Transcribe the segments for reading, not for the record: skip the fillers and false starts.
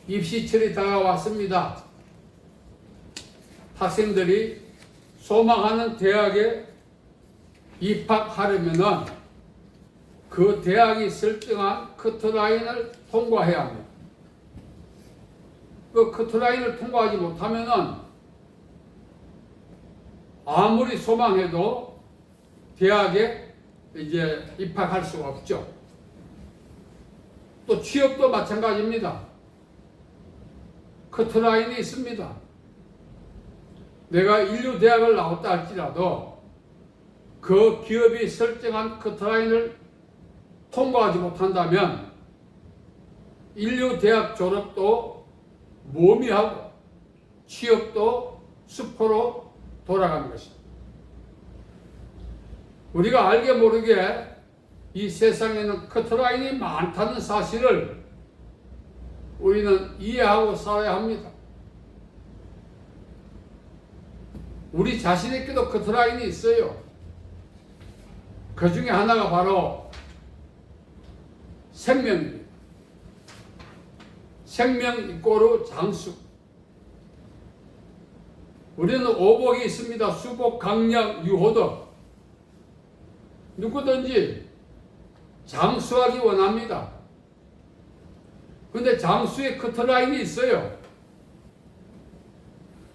입시철이 다가왔습니다. 학생들이 소망하는 대학에 입학하려면은 그 대학이 설정한 커트라인을 통과해야 합니다. 그 커트라인을 통과하지 못하면은 아무리 소망해도 대학에 이제 입학할 수가 없죠. 또 취업도 마찬가지입니다. 커트라인이 있습니다. 내가 인류 대학을 나왔다 할지라도 그 기업이 설정한 커트라인을 통과하지 못한다면 인류 대학 졸업도 모미하고 취업도 수포로 돌아가는 것입니다. 우리가 알게 모르게 이 세상에는 커트라인이 많다는 사실을 우리는 이해하고 살아야 합니다. 우리 자신에게도 커트라인이 있어요. 그 중에 하나가 바로 생명입니다. 생명 이꼬르 장수. 우리는 오복이 있습니다. 수복, 강약, 유호덕. 누구든지 장수하기 원합니다. 근데 장수의 커트라인이 있어요.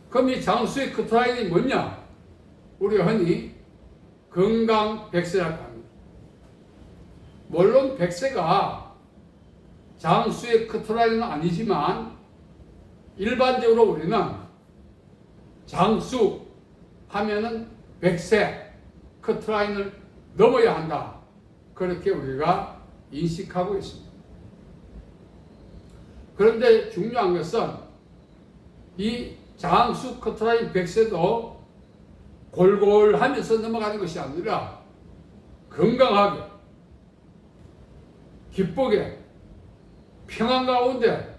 그럼 이 장수의 커트라인이 뭐냐? 우리가 흔히 건강 100세라고 합니다. 물론 100세가 장수의 커트라인은 아니지만 일반적으로 우리는 장수 하면은 100세 커트라인을 넘어야 한다. 그렇게 우리가 인식하고 있습니다. 그런데 중요한 것은 이 장수 커트라인 100세도 골골하면서 넘어가는 것이 아니라 건강하게, 기쁘게, 평안 가운데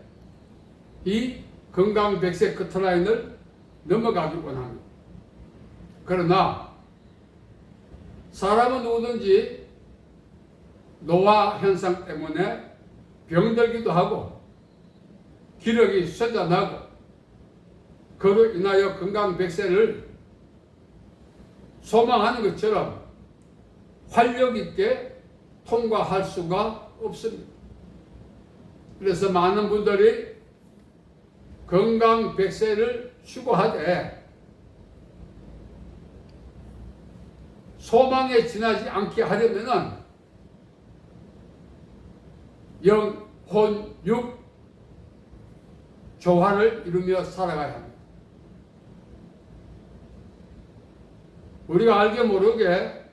이 건강 100세 커트라인을 넘어가기 원합니다. 그러나 사람은 누구든지 노화 현상 때문에 병들기도 하고 기력이 쇠잔하고 그로 인하여 건강 100세를 소망하는 것처럼 활력 있게 통과할 수가 없습니다. 그래서 많은 분들이 건강 100세를 추구하되 소망에 지나지 않게 하려면은 영, 혼, 육 조화를 이루며 살아가야 합니다. 우리가 알게 모르게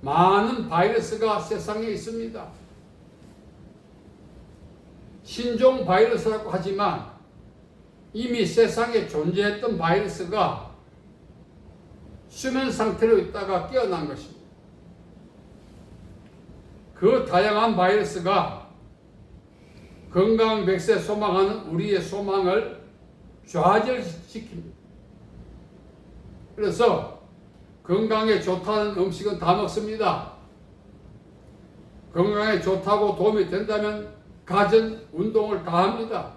많은 바이러스가 세상에 있습니다. 신종 바이러스라고 하지만 이미 세상에 존재했던 바이러스가 수면 상태로 있다가 깨어난 것입니다. 그 다양한 바이러스가 건강 100세 소망하는 우리의 소망을 좌절시킵니다. 그래서 건강에 좋다는 음식은 다 먹습니다. 건강에 좋다고 도움이 된다면 가전 운동을 다 합니다.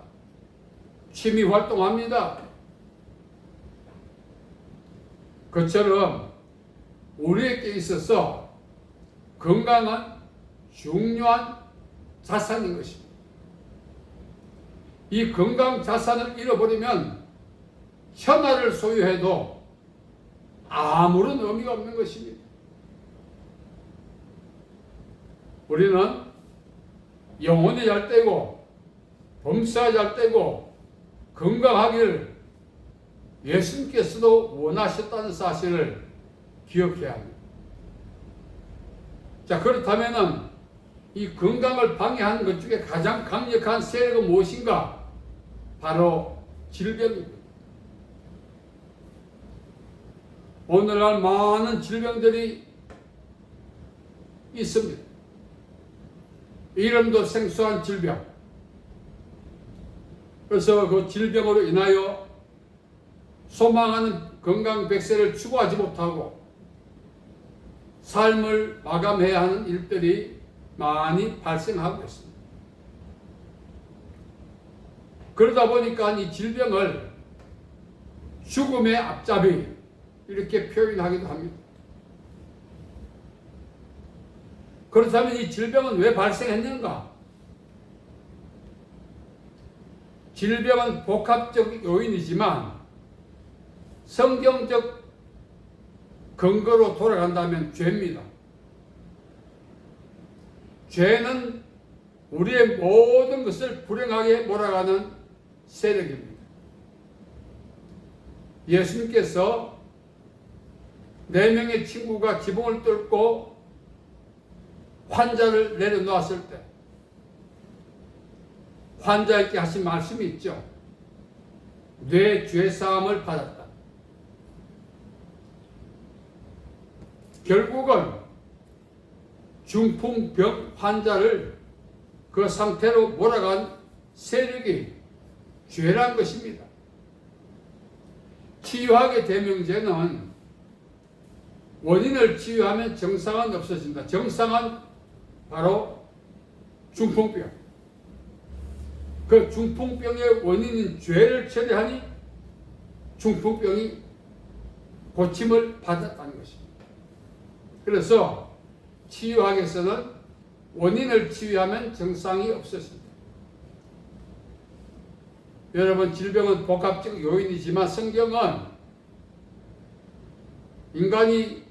취미 활동합니다. 그처럼 우리에게 있어서 건강은 중요한 자산인 것입니다. 이 건강 자산을 잃어버리면 현아를 소유해도 아무런 의미가 없는 것입니다. 우리는 영혼이 잘 되고 범사가 잘 되고 건강하기를 예수님께서도 원하셨다는 사실을 기억해야 합니다. 자, 그렇다면은 이 건강을 방해하는 것 중에 가장 강력한 세력은 무엇인가? 바로 질병입니다. 오늘날 많은 질병들이 있습니다. 이름도 생소한 질병. 그래서 그 질병으로 인하여 소망하는 건강 100세를 추구하지 못하고 삶을 마감해야 하는 일들이 많이 발생하고 있습니다. 그러다 보니까 이 질병을 죽음의 앞잡이 이렇게 표현하기도 합니다. 그렇다면 이 질병은 왜 발생했는가? 질병은 복합적 요인이지만 성경적 근거로 돌아간다면 죄입니다. 죄는 우리의 모든 것을 불행하게 몰아가는 세력입니다. 예수님께서 4명의 친구가 지붕을 뚫고 환자를 내려놓았을 때 환자에게 하신 말씀이 있죠. 내 죄사함을 받았다. 결국은 중풍병 환자를 그 상태로 몰아간 세력이 죄란 것입니다. 치유학의 대명제는 원인을 치유하면 정상은 없어진다. 정상은 바로 중풍병. 그 중풍병의 원인인 죄를 처리하니 중풍병이 고침을 받았다는 것입니다. 그래서 치유학에서는 원인을 치유하면 정상이 없어진다. 여러분, 질병은 복합적 요인이지만 성경은 인간이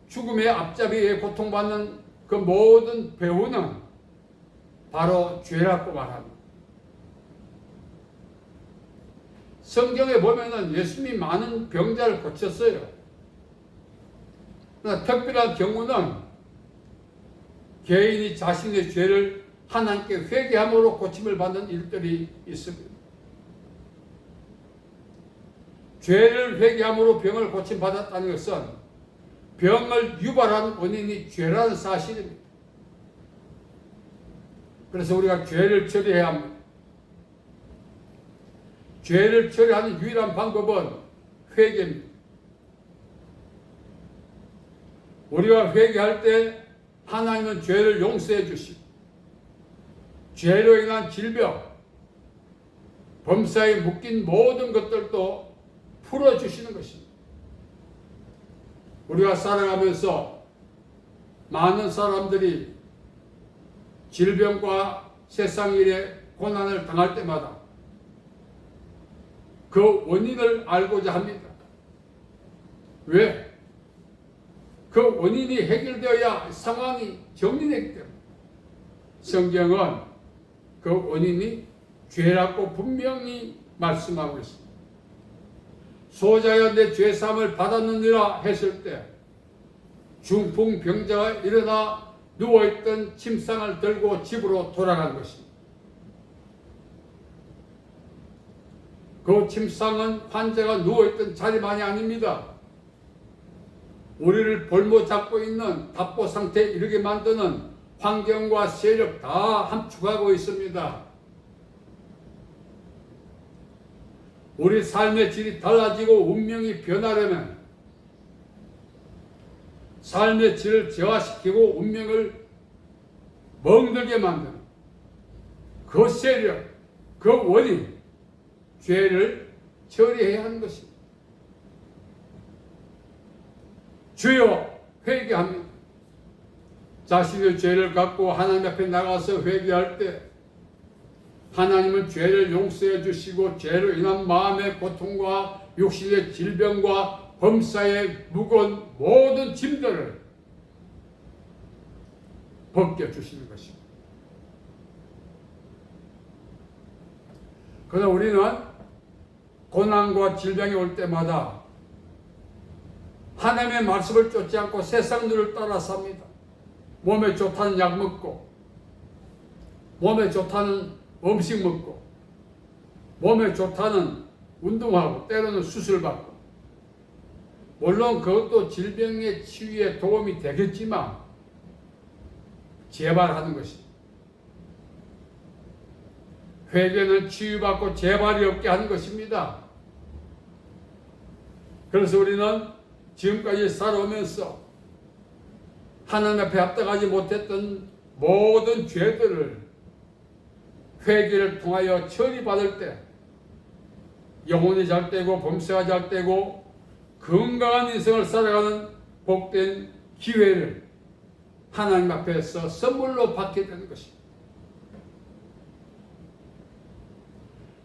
죽음의 앞잡이에 고통받는 그 모든 배후는 바로 죄라고 말합니다. 성경에 보면은 예수님이 많은 병자를 고쳤어요. 그러나 특별한 경우는 개인이 자신의 죄를 하나님께 회개함으로 고침을 받는 일들이 있습니다. 죄를 회개함으로 병을 고침받았다는 것은 병을 유발한 원인이 죄라는 사실입니다. 그래서 우리가 죄를 처리해야 합니다. 죄를 처리하는 유일한 방법은 회개입니다. 우리가 회개할 때 하나님은 죄를 용서해 주시고 죄로 인한 질병, 범사에 묶인 모든 것들도 풀어주시는 것입니다. 우리가 살아가면서 많은 사람들이 질병과 세상 일에 고난을 당할 때마다 그 원인을 알고자 합니다. 왜? 그 원인이 해결되어야 상황이 정리되기 때문에 성경은 그 원인이 죄라고 분명히 말씀하고 있습니다. 소자여 내 죄사함을 받았느니라 했을 때 중풍병자가 일어나 누워있던 침상을 들고 집으로 돌아간 것입니다. 그 침상은 환자가 누워있던 자리만이 아닙니다. 우리를 볼모 잡고 있는 답보 상태에 이르게 만드는 환경과 세력 다 함축하고 있습니다. 우리 삶의 질이 달라지고 운명이 변하려면 삶의 질을 저하시키고 운명을 멍들게 만드는 그 세력, 그 원인, 죄를 처리해야 하는 것입니다. 주여 회개합니다. 자신의 죄를 갖고 하나님 앞에 나가서 회개할 때 하나님은 죄를 용서해 주시고 죄로 인한 마음의 고통과 육신의 질병과 범사의 무거운 모든 짐들을 벗겨주시는 것입니다. 그러나 우리는 고난과 질병이 올 때마다 하나님의 말씀을 쫓지 않고 세상 눈을 따라 삽니다. 몸에 좋다는 약 먹고, 몸에 좋다는 음식 먹고, 몸에 좋다는 운동하고, 때로는 수술받고. 물론 그것도 질병의 치유에 도움이 되겠지만 재발하는 것입니다. 회개는 치유받고 재발이 없게 하는 것입니다. 그래서 우리는 지금까지 살아오면서 하나님 앞에 합당하지 못했던 모든 죄들을 회개를 통하여 처리받을 때 영혼이 잘 되고 범사가 잘 되고 건강한 인생을 살아가는 복된 기회를 하나님 앞에서 선물로 받게 되는 것입니다.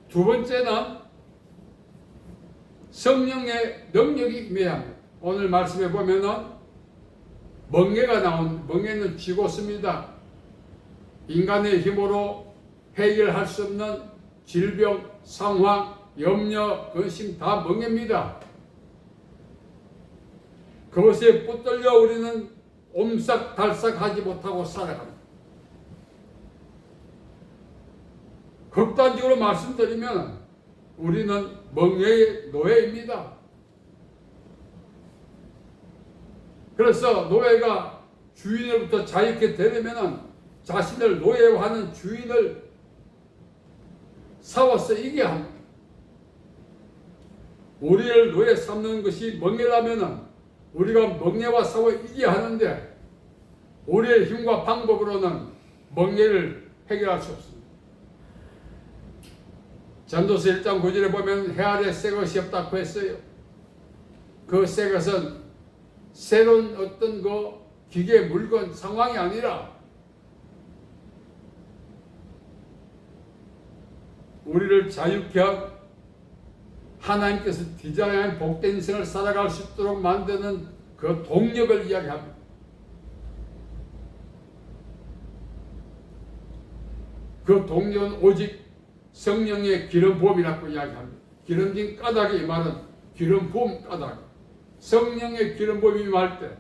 두 번째는 성령의 능력이 임해야 합니다. 오늘 말씀에 보면은 멍에가 멍에는 쥐고습니다. 인간의 힘으로 해결할 수 없는 질병, 상황, 염려, 근심 다 멍에입니다. 그것에 붙들려 우리는 옴삭달싹하지 못하고 살아갑니다. 극단적으로 말씀드리면 우리는 멍에의 노예입니다. 그래서 노예가 주인으로부터 자유케 되려면 자신을 노예화하는 주인을 싸워서 이겨야 합니다. 우리를 노예 삼는 것이 멍에라면 우리가 멍에와 싸워 이겨야 하는데 우리의 힘과 방법으로는 멍에를 해결할 수 없습니다. 전도서 1장 9절에 보면 해 아래 새 것이 없다고 했어요. 그 새 것은 새로운 어떤 기계, 물건, 상황이 아니라 우리를 자유케 하고 하나님께서 디자인한 복된 인생을 살아갈 수 있도록 만드는 그 동력을 이야기합니다. 그 동력은 오직 성령의 기름 부음이라고 이야기합니다. 기름진 까닭이 이 말은 기름 부음 까닭. 성령의 기름 부음이 임할 때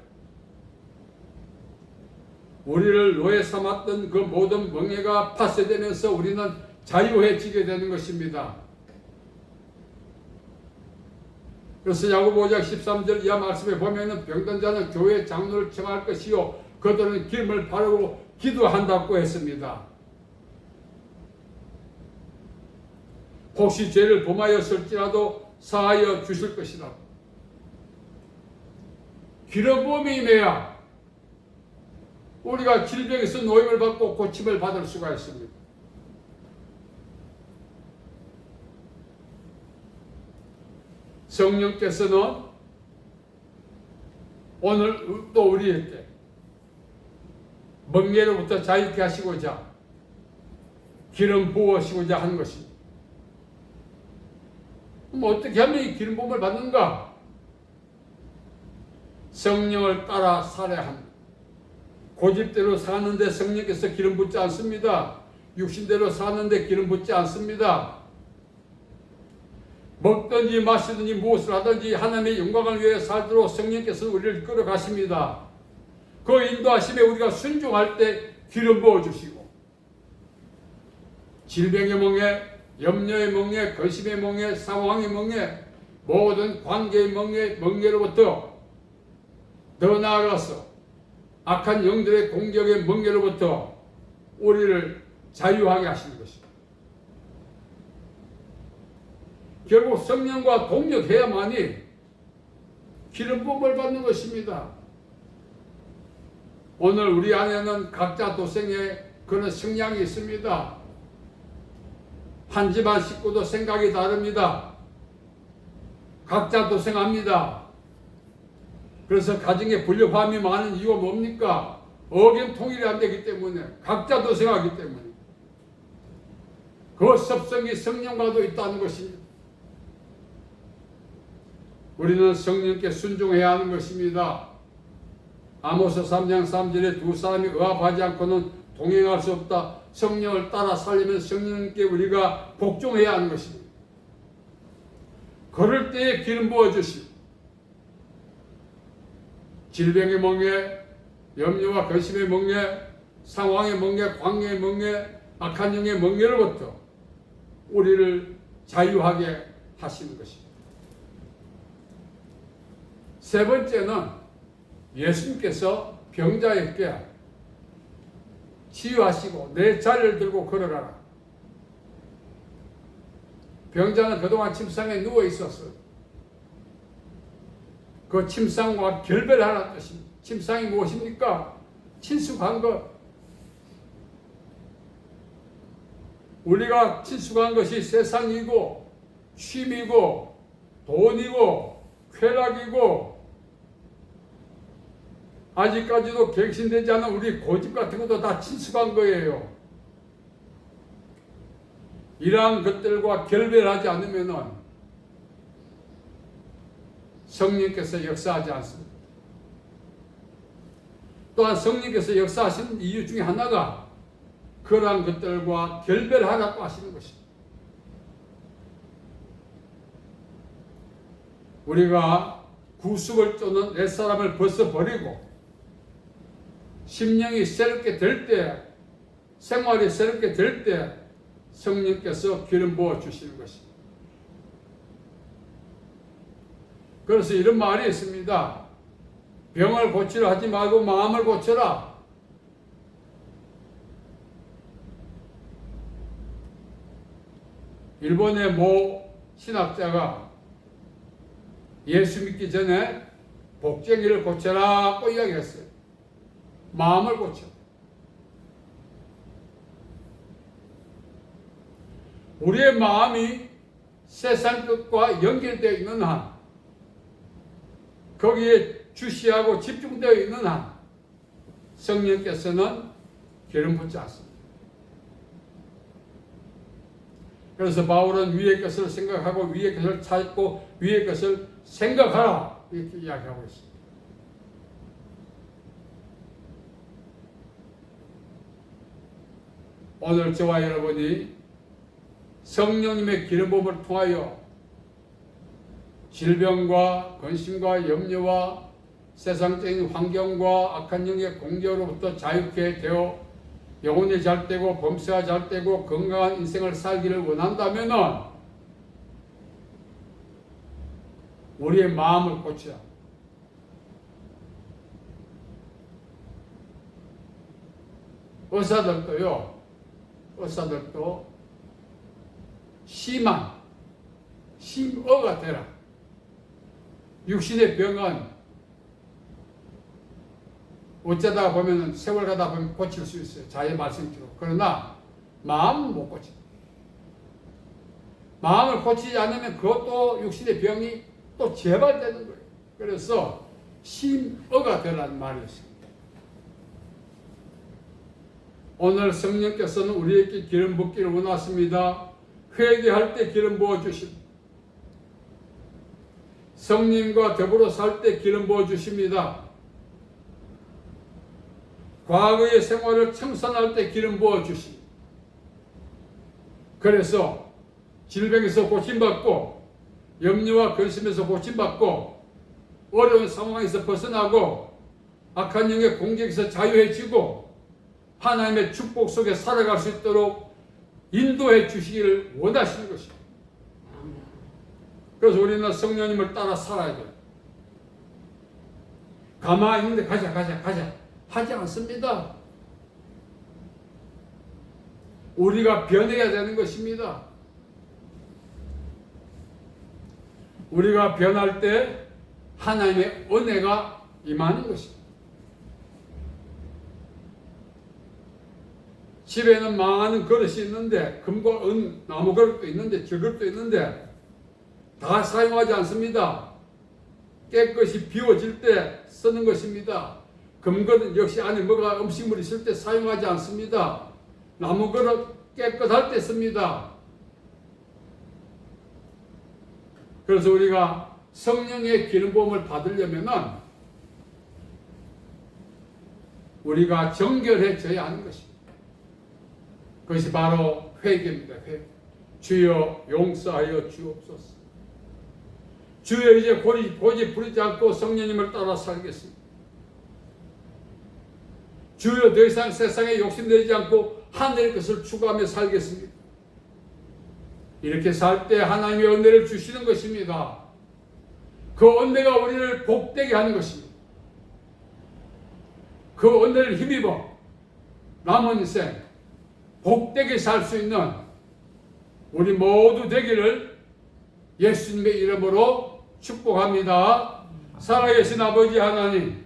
우리를 노예 삼았던 그 모든 멍에가 파쇄되면서 우리는 자유해지게 되는 것입니다. 그래서 야고보 5장 13절 이하 말씀에 보면은 병든 자는 교회 장로를 청할 것이요 그들은 기름을 바르고 기도한다고 했습니다. 혹시 죄를 범하였을지라도 사하여 주실 것이다. 기름 부음이 임해야 우리가 질병에서 노임을 받고 고침을 받을 수가 있습니다. 성령께서는 오늘 또 우리에게 멍에로부터 자유케 하시고자 기름 부으시고자 하는 것입니다. 그럼 어떻게 하면 이 기름 부음을 받는가? 성령을 따라 살아야 합니다. 고집대로 사는데 성령께서 기름 붓지 않습니다. 육신대로 사는데 기름 붓지 않습니다. 먹든지 마시든지 무엇을 하든지 하나님의 영광을 위해 살도록 성령께서 우리를 끌어가십니다. 그 인도하심에 우리가 순종할 때 기름 부어주시고 질병의 멍에, 염려의 멍에, 근심의 멍에, 상황의 멍에, 모든 관계의 멍에로부터 더 나아가서 악한 영들의 공격의 멍에로부터 우리를 자유하게 하시는 것입니다. 결국 성령과 동력해야만이 기름 부음을 받는 것입니다. 오늘 우리 안에는 각자 도생의 그런 성향이 있습니다. 한 집안 식구도 생각이 다릅니다. 각자 도생합니다. 그래서 가정에 불협화음이 많은 이유가 뭡니까? 의견 통일이 안 되기 때문에, 각자 도생하기 때문에. 그 섭성이 성령과도 있다는 것입니다. 우리는 성령께 순종해야 하는 것입니다. 아모스 3장 3절에 두 사람이 의합하지 않고는 동행할 수 없다. 성령을 따라 살려면 성령께 우리가 복종해야 하는 것입니다. 그럴 때에 기름 부어주시고 질병의 멍에, 염려와 근심의 멍에, 상황의 멍에, 관계의 멍에, 악한 영의 멍에로부터 우리를 자유하게 하시는 것입니다. 세 번째는 예수님께서 병자에게 치유하시고 내 자리를 들고 걸어가라. 병자는 그동안 침상에 누워 있었어요. 그 침상과 결별하라는 뜻입니다. 침상이 무엇입니까? 친숙한 것. 우리가 친숙한 것이 세상이고 취미고 돈이고 쾌락이고 아직까지도 갱신되지 않은 우리 고집 같은 것도 다 친숙한 거예요. 이러한 것들과 결별하지 않으면 성령께서 역사하지 않습니다. 또한 성령께서 역사하시는 이유 중에 하나가 그러한 것들과 결별하라고 하시는 것입니다. 우리가 구습을 쫓는 옛사람을 벗어버리고 심령이 새롭게 될 때, 생활이 새롭게 될 때 성령께서 기름 부어 주시는 것입니다. 그래서 이런 말이 있습니다. 병을 고치려 하지 말고 마음을 고쳐라. 일본의 모 신학자가 예수 믿기 전에 복쟁이를 고쳐라고 이야기했어요. 마음을 고쳐. 우리의 마음이 세상 것과 연결되어 있는 한, 거기에 주시하고 집중되어 있는 한 성령께서는 기름 붓지 않습니다. 그래서 바울은 위의 것을 생각하고 위의 것을 찾고 위의 것을 생각하라 이렇게 이야기하고 있습니다. 오늘 저와 여러분이 성령님의 기름 부음을 통하여 질병과 근심과 염려와 세상적인 환경과 악한 영의 공격으로부터 자유케 되어 영혼이 잘 되고 범사가 잘 되고 건강한 인생을 살기를 원한다면 우리의 마음을 고치라. 의사들도 심어가 되라. 육신의 병은 어쩌다 보면 세월 가다 보면 고칠 수 있어요. 자의 말씀대로. 그러나 마음은 못 고쳐. 마음을 고치지 않으면 그것도 육신의 병이 또 재발되는 거예요. 그래서 심어가 되라는 말이 있습니다. 오늘 성령께서는 우리에게 기름 붓기를 원하십니다. 회개할 때 기름 부어주십니다. 성령과 더불어 살 때 기름 부어주십니다. 과거의 생활을 청산할 때 기름 부어주십니다. 그래서 질병에서 고침받고 염려와 근심에서 고침받고 어려운 상황에서 벗어나고 악한 영의 공격에서 자유해지고 하나님의 축복 속에 살아갈 수 있도록 인도해 주시기를 원하시는 것입니다. 그래서 우리는 성령님을 따라 살아야 돼요. 가만히 있는데 가자 하지 않습니다. 우리가 변해야 되는 것입니다. 우리가 변할 때 하나님의 은혜가 임하는 것입니다. 집에는 많은 그릇이 있는데 금과 은, 나무 그릇도 있는데 질그릇도 있는데 다 사용하지 않습니다. 깨끗이 비워질 때 쓰는 것입니다. 금그릇 역시 안에 뭐가 음식물이 있을 때 사용하지 않습니다. 나무 그릇 깨끗할 때 씁니다. 그래서 우리가 성령의 기름 부음을 받으려면은 우리가 정결해져야 하는 것입니다. 그것이 바로 회개입니다. 회개. 주여 용서하여 주옵소서. 주여 이제 고집 부리지 않고 성령님을 따라 살겠습니다. 주여 더 이상 세상에 욕심내지 않고 하늘의 것을 추구하며 살겠습니다. 이렇게 살 때 하나님의 은혜를 주시는 것입니다. 그 은혜가 우리를 복되게 하는 것입니다. 그 은혜를 힘입어 남은 인생 복되게 살 수 있는 우리 모두 되기를 예수님의 이름으로 축복합니다. 살아계신 아버지 하나님,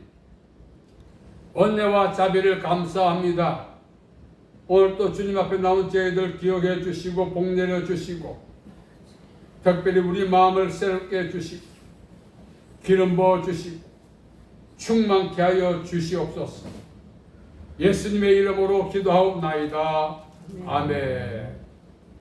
은혜와 자비를 감사합니다. 오늘 또 주님 앞에 나온 저희들 기억해 주시고 복 내려 주시고 특별히 우리 마음을 새롭게 해주시고 기름 부어주시고 충만케 하여 주시옵소서. 예수님의 이름으로 기도하옵나이다. 아멘.